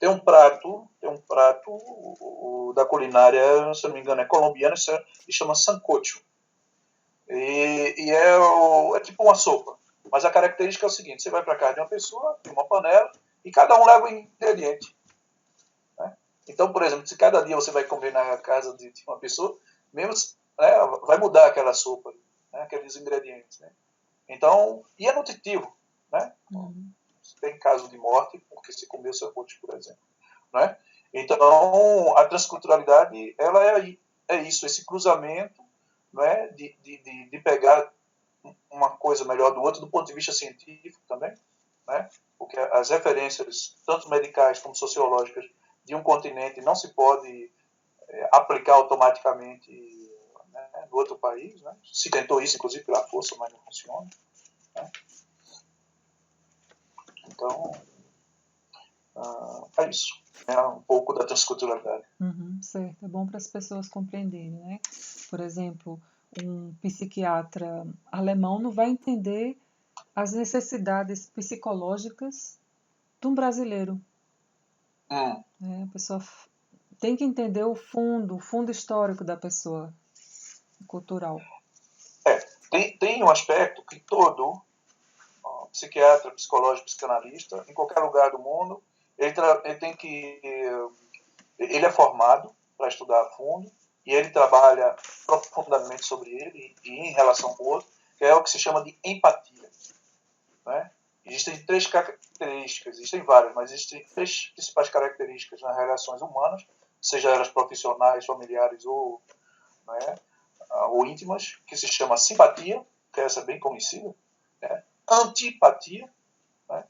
Tem um prato da culinária, se não me engano, é colombiana, e chama sancocho. E é tipo uma sopa. Mas a característica é o seguinte: você vai para casa de uma pessoa, tem uma panela, e cada um leva um ingrediente. Né? Então, por exemplo, se cada dia você vai comer na casa de uma pessoa, mesmo, né, vai mudar aquela sopa, né, aqueles ingredientes. Né? Então, e é nutritivo. Né? Tem caso de morte porque se comeu sancocho, por exemplo. Né? Então, a transculturalidade ela é isso, esse cruzamento, né, de pegar uma coisa melhor do outro do ponto de vista científico também, né? Porque as referências, tanto medicais como sociológicas, de um continente não se pode aplicar automaticamente, né, no outro país. Né? Se tentou isso, inclusive, pela força, mas não funciona. Né? Então, é isso. É um pouco da transculturalidade. Certo, é bom para as pessoas compreenderem, né? Por exemplo, um psiquiatra alemão não vai entender as necessidades psicológicas de um brasileiro. Né? A pessoa tem que entender o fundo histórico da pessoa, cultural. Tem um aspecto que todo psiquiatra, psicológico, psicanalista, em qualquer lugar do mundo, ele tem que... Ele é formado para estudar a fundo e ele trabalha profundamente sobre ele e em relação com o outro, que é o que se chama de empatia. Né? Existem 3 características, existem várias, mas existem 3 principais características nas relações humanas, seja elas profissionais, familiares ou, né, ou íntimas, que se chama simpatia, que essa é bem conhecida, né? Antipatia, né?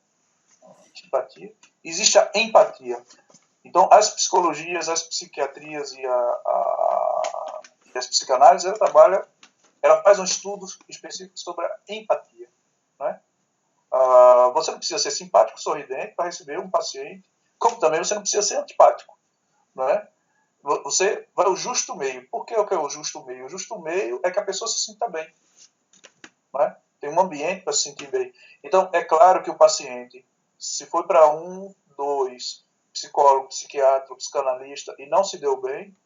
Antipatia. Existe a empatia. Então, as psicologias, as psiquiatrias e as psicanálises, ela faz um estudo específico sobre a empatia. Né? Você não precisa ser simpático, sorridente para receber um paciente, como também você não precisa ser antipático. Né? Você vai ao justo meio. Por que é o justo meio? O justo meio é que a pessoa se sinta bem. Né? Tem um ambiente para se sentir bem. Então, é claro que o paciente, se foi para 1, 2, psicólogo, psiquiatra, psicanalista e não se deu bem,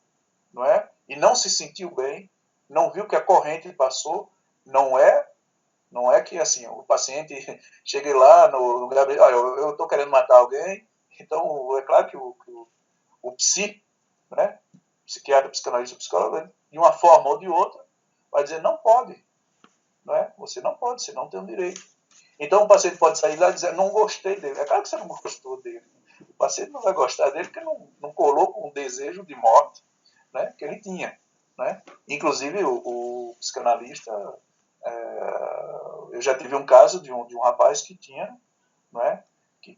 não é? E não se sentiu bem, não viu que a corrente passou, não é que assim o paciente chegue lá no gabinete, eu estou querendo matar alguém, então é claro que o né, psiquiatra, psicanalista, psicólogo, de uma forma ou de outra, vai dizer não pode, não é? Você não pode, você não tem o direito. Então o paciente pode sair lá e dizer não gostei dele. É claro que você não gostou dele. O paciente não vai gostar dele porque não colocou um desejo de morte, né, que ele tinha. Né? Inclusive o psicanalista, eu já tive um caso de um rapaz que tinha, né, que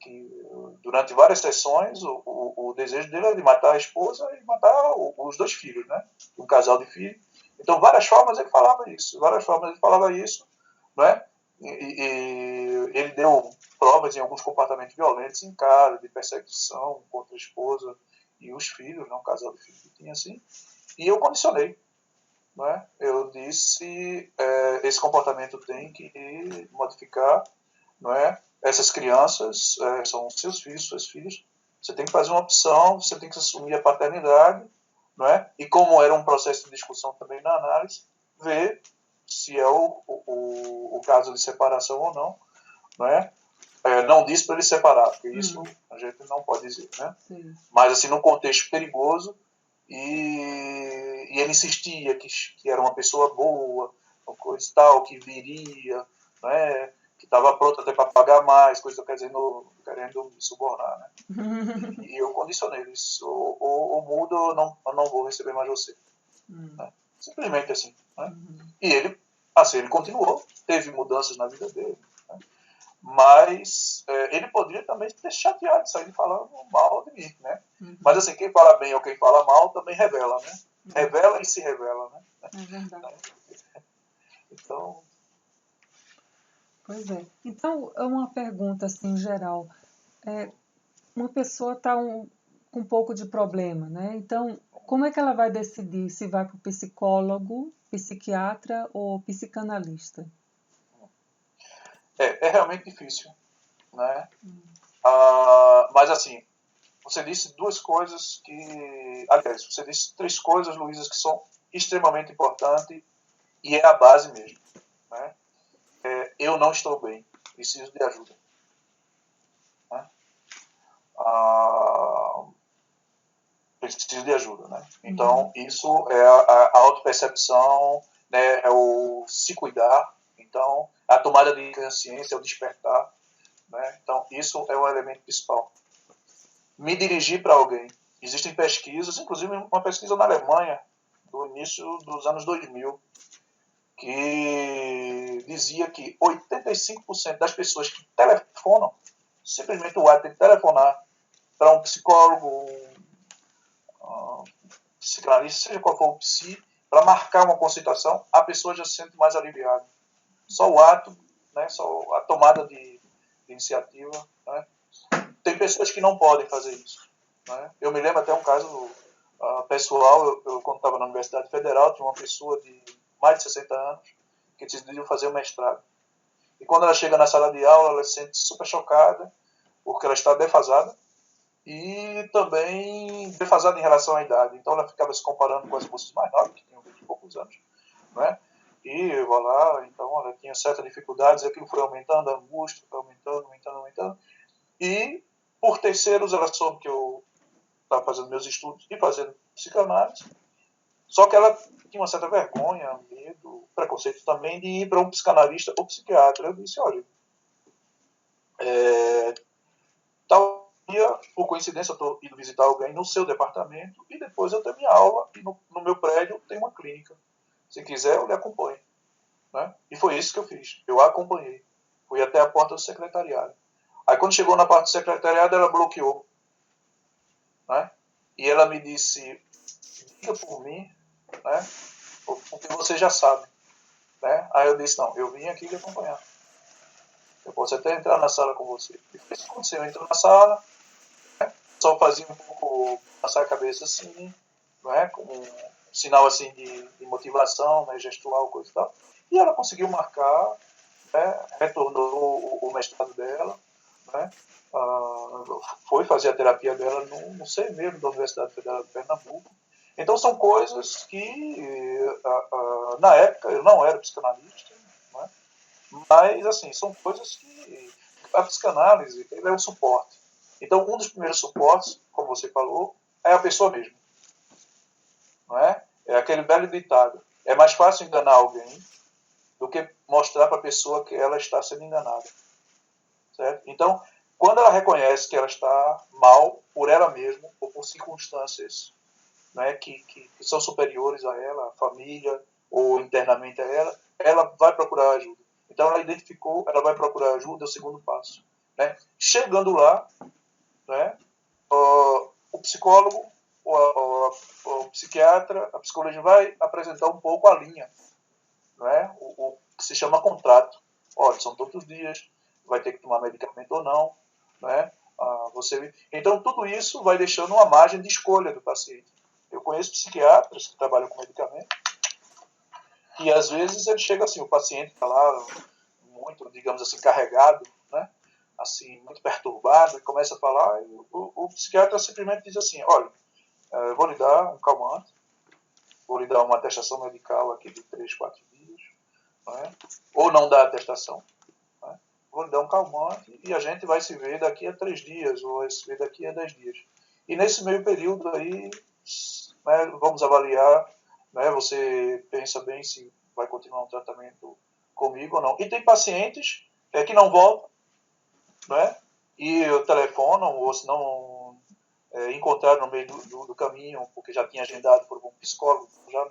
durante várias sessões o desejo dele era de matar a esposa e matar os 2 filhos, né, um casal de filhos. Então várias formas ele falava isso, né? E ele deu provas em alguns comportamentos violentos em casa, de perseguição contra a esposa e os filhos, né, um casal de filhos que tinha assim. E eu condicionei. Né? Eu disse, esse comportamento tem que modificar. Não é? Essas crianças são seus filhos, suas filhas. Você tem que fazer uma opção, você tem que assumir a paternidade. Não é? E como era um processo de discussão também na análise, ver se é o caso de separação ou não. Não é? Não disse para ele separar, porque isso a gente não pode dizer. Né? Mas assim, num contexto perigoso, e ele insistia que era uma pessoa boa, uma coisa tal, que viria, né, que estava pronto até para pagar mais, coisa querendo me subornar. Né? E eu condicionei isso, ou muda ou eu não vou receber mais você. Né? Simplesmente assim. Né? E ele, assim, ele continuou, teve mudanças na vida dele. Né? Mas ele poderia também ter chateado, sair falando mal de mim, né? Mas assim, quem fala bem ou quem fala mal também revela, né? Revela e se revela, né? É verdade. Então... Pois é. Então, é uma pergunta assim, em geral. Uma pessoa está com um pouco de problema, né? Então, como é que ela vai decidir se vai para o psicólogo, psiquiatra ou psicanalista? É realmente difícil, né? Mas assim, você disse 2 coisas que... Aliás, você disse 3 coisas, Luísa, que são extremamente importantes e é a base mesmo. Né? Eu não estou bem, preciso de ajuda. Né? Preciso de ajuda. Né? Então, isso é a autopercepção, né? É o se cuidar. Então, a tomada de consciência, é o despertar. né? Então, isso é um elemento principal. Me dirigir para alguém. Existem pesquisas, inclusive uma pesquisa na Alemanha, do início dos anos 2000, que dizia que 85% das pessoas que telefonam, simplesmente o ato de telefonar para um psicólogo, um psicanalista, seja qual for o psi, para marcar uma consultação, a pessoa já se sente mais aliviada. Só o ato, né, só a tomada de iniciativa. Né? Tem pessoas que não podem fazer isso. Né? Eu me lembro até um caso pessoal, eu quando estava na Universidade Federal, tinha uma pessoa de mais de 60 anos que decidiu fazer o mestrado. E quando ela chega na sala de aula, ela se sente super chocada, porque ela está defasada, e também defasada em relação à idade. Então ela ficava se comparando com as moças mais novas, que tinham 20 e poucos anos, né? E voilà, então ela tinha certas dificuldades, aquilo foi aumentando, a angústia foi aumentando. E por terceiros ela soube que eu estava fazendo meus estudos e fazendo psicanálise, só que ela tinha uma certa vergonha, medo, preconceito também de ir para um psicanalista ou psiquiatra. Eu disse, olha, tal dia, por coincidência, eu estou indo visitar alguém no seu departamento e depois eu tenho minha aula e no meu prédio tem uma clínica. Se quiser, eu lhe acompanho. Né? E foi isso que eu fiz. Eu a acompanhei. Fui até a porta do secretariado. Aí quando chegou na porta do secretariado, ela bloqueou. Né? E ela me disse, diga por mim, né? Porque você já sabe. Né? Aí eu disse, não, eu vim aqui lhe acompanhar. Eu posso até entrar na sala com você. E foi isso que aconteceu. Eu entro na sala, né? Só fazia um pouco, passar a cabeça assim, né? Com um sinal assim de motivação, né? Gestual, coisa e tal. E ela conseguiu marcar, né? Retornou o mestrado dela, né? Foi fazer a terapia dela no CEMEiro da Universidade Federal de Pernambuco. Então são coisas que, na época, eu não era psicanalista, né? Mas, assim, são coisas que a psicanálise é um suporte. Então, um dos primeiros suportes, como você falou, é a pessoa mesma. Não é? É aquele velho ditado. É mais fácil enganar alguém do que mostrar para a pessoa que ela está sendo enganada. Certo? Então, quando ela reconhece que ela está mal por ela mesma ou por circunstâncias, né, que são superiores a ela, a família ou internamente a ela vai procurar ajuda. Então ela identificou, ela vai procurar ajuda, é o segundo passo. Né? Chegando lá, né, o psicólogo, o psiquiatra, a psicologia vai apresentar um pouco a linha, né, o que se chama contrato. Olha, são todos os dias, vai ter que tomar medicamento ou não. Né? Então tudo isso vai deixando uma margem de escolha do paciente. Eu conheço psiquiatras que trabalham com medicamento e às vezes ele chega assim, o paciente está lá muito, digamos assim, carregado, né? Assim, muito perturbado, e começa a falar, e o psiquiatra simplesmente diz assim, olha, eu vou lhe dar um calmante, vou lhe dar uma atestação medical aqui de 3, 4 dias, né? Ou não dá atestação, né? Vou lhe dar um calmante e a gente vai se ver daqui a 3 dias, ou vai se ver daqui a 10 dias. E nesse meio período aí, né, vamos avaliar, né, você pensa bem se vai continuar um tratamento comigo ou não. E tem pacientes que não voltam, né, e telefonam, ou se não encontraram no meio do caminho, porque já tinha agendado por um psicólogo, já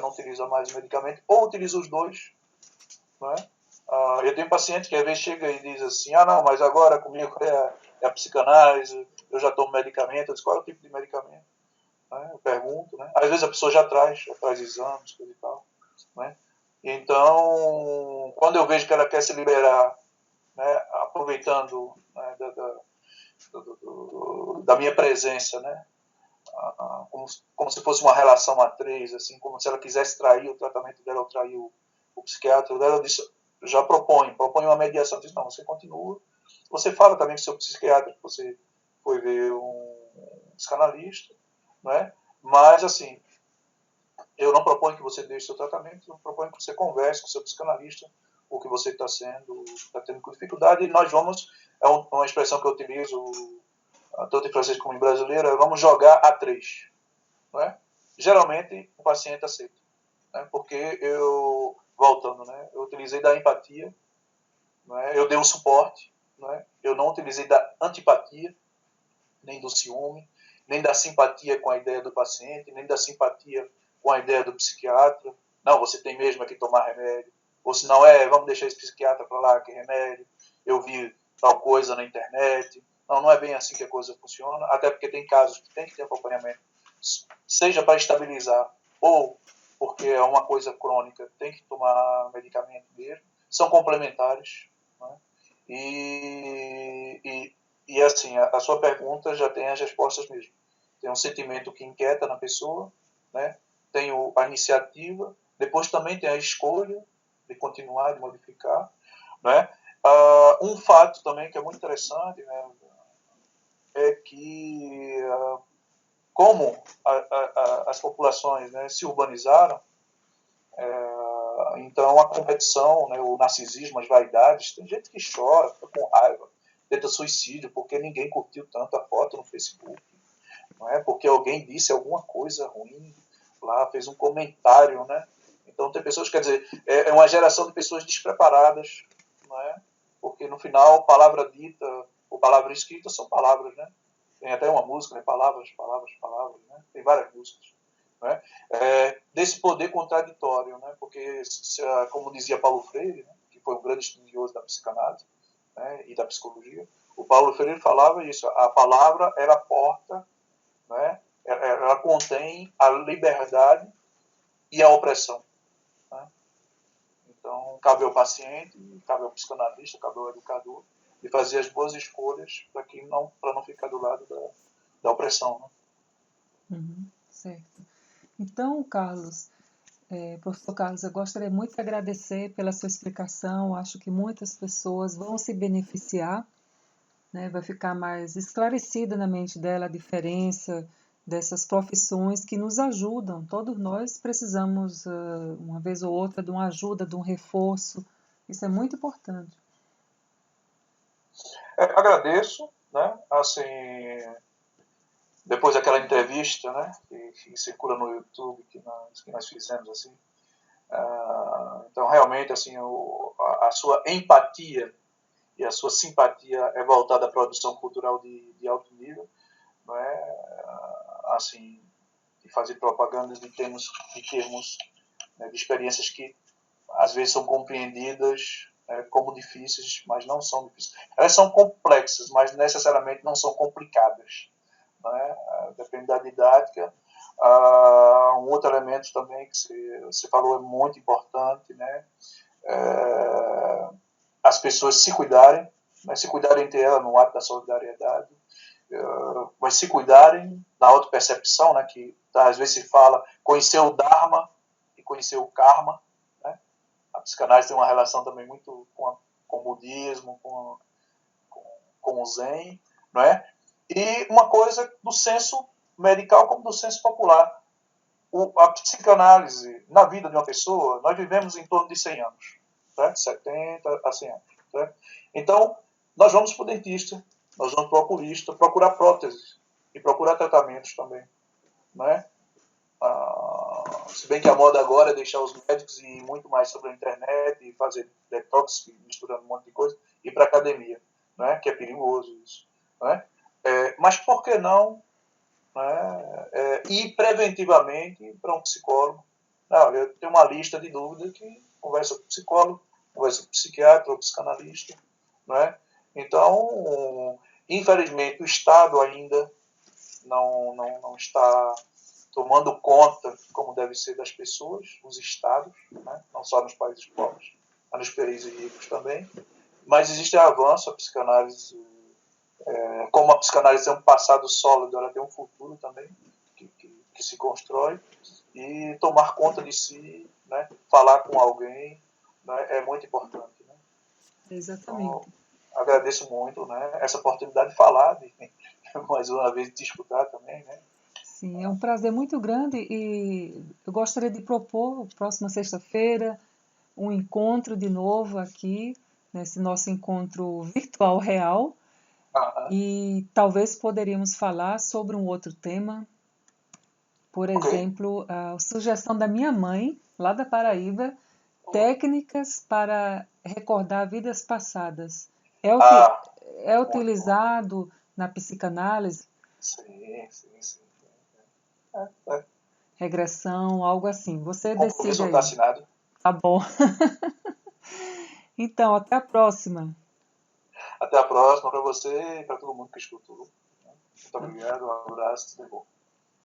não utiliza mais o medicamento, ou utiliza os dois. Né? Eu tenho paciente que às vezes chega e diz assim, não, mas agora comigo é a psicanálise, eu já tomo medicamento. Eu digo, qual é o tipo de medicamento? Né? Eu pergunto, né? Às vezes a pessoa já traz exames, coisa e tal. Né? Então, quando eu vejo que ela quer se liberar, né, aproveitando, né, da minha presença, né, como se fosse uma relação a três, assim, como se ela quisesse trair o tratamento dela ou trair o psiquiatra dela, eu disse, já propõe uma mediação. Diz, não, você continua, você fala também com o seu psiquiatra que você foi ver um psicanalista, né? Mas, assim, eu não proponho que você deixe seu tratamento, eu proponho que você converse com o seu psicanalista o que você está tendo com dificuldade, e nós vamos, é uma expressão que eu utilizo tanto em francês como em brasileiro, é vamos jogar a três. Né? Geralmente o paciente aceita, né? Porque voltando, né? Eu utilizei da empatia, não é? Eu dei o suporte, não é? Eu não utilizei da antipatia, nem do ciúme, nem da simpatia com a ideia do paciente, nem da simpatia com a ideia do psiquiatra. Não, você tem mesmo que tomar remédio. Ou se não vamos deixar esse psiquiatra para lá, que remédio. Eu vi tal coisa na internet. Não, não é bem assim que a coisa funciona, até porque tem casos que tem que ter acompanhamento, seja para estabilizar ou porque é uma coisa crônica, tem que tomar medicamento mesmo. São complementares, né? E assim, a sua pergunta já tem as respostas mesmo. Tem um sentimento que inquieta na pessoa, né? Tem a iniciativa, depois também tem a escolha de continuar, de modificar, né? Um fato também que é muito interessante, né, é que como as populações, né, se urbanizaram, então a competição, né, o narcisismo, as vaidades, tem gente que chora, fica com raiva, tenta suicídio porque ninguém curtiu tanto a foto no Facebook, não é? Porque alguém disse alguma coisa ruim lá, fez um comentário, né? Então tem pessoas, quer dizer, é uma geração de pessoas despreparadas, não é? Porque no final, palavra dita ou palavra escrita são palavras, né? Tem até uma música, né? Palavras, palavras, palavras, né? Tem várias músicas, né? Desse poder contraditório, né? Porque, como dizia Paulo Freire, né? Que foi um grande estudioso da psicanálise, né? E da psicologia, o Paulo Freire falava isso: a palavra era a porta, né? Ela contém a liberdade e a opressão, né? Então, cabe ao paciente, cabe ao psicanalista, cabe ao educador de fazer as boas escolhas para não ficar do lado da opressão, né? Certo. Então, Carlos, professor Carlos, eu gostaria muito de agradecer pela sua explicação. Acho que muitas pessoas vão se beneficiar, né? Vai ficar mais esclarecida na mente dela a diferença dessas profissões que nos ajudam. Todos nós precisamos, uma vez ou outra, de uma ajuda, de um reforço. Isso é muito importante. Agradeço, né? Assim, depois daquela entrevista, né, que circula no YouTube que nós fizemos, assim, então realmente assim a sua empatia e a sua simpatia é voltada à produção cultural de alto nível, não é? Assim, de fazer propaganda de termos né, de experiências que às vezes são compreendidas como difíceis, mas não são difíceis. Elas são complexas, mas necessariamente não são complicadas, né? Depende da didática. Um outro elemento também que você falou é muito importante, né? As pessoas se cuidarem, né? Se cuidarem entre elas no ato da solidariedade, mas se cuidarem na autopercepção, né? Que às vezes se fala conhecer o Dharma e conhecer o Karma, né? A psicanálise tem uma relação também muito com o budismo, com o Zen, não é? E uma coisa do senso medical como do senso popular. A psicanálise, na vida de uma pessoa, nós vivemos em torno de 100 anos, certo? 70 a 100 anos. Certo? Então, nós vamos para o dentista, nós vamos para o oculista, procurar próteses e procurar tratamentos também. Né? Se bem que a moda agora é deixar os médicos e ir muito mais sobre a internet e fazer detox, misturando um monte de coisa, e ir para a academia, né? Que é perigoso isso. Né? Mas por que não, né, ir preventivamente para um psicólogo? Não, eu tenho uma lista de dúvidas que conversa com o psicólogo, conversa com o psiquiatra ou psicanalista. Né? Então, infelizmente, o Estado ainda não está tomando conta, como deve ser, das pessoas, os estados, né? Não só nos países pobres, mas nos países ricos também. Mas existe avanço, a psicanálise, como a psicanálise tem um passado sólido, ela tem um futuro também, que se constrói, e tomar conta de si, né? Falar com alguém, né? É muito importante. Né? Exatamente. Então, agradeço muito, né? Essa oportunidade de falar, mais uma vez de te escutar também, né? Sim, é um prazer muito grande e eu gostaria de propor, próxima sexta-feira, um encontro de novo aqui, nesse nosso encontro virtual real, e talvez poderíamos falar sobre um outro tema, por exemplo, a sugestão da minha mãe, lá da Paraíba, técnicas para recordar vidas passadas. É, é utilizado na psicanálise? Sim. Regressão, algo assim. Você O compromisso decide não está aí. assinado. Tá bom. Então, até a próxima. Até a próxima para você e para todo mundo que escutou. Muito obrigado, um abraço, tudo bom.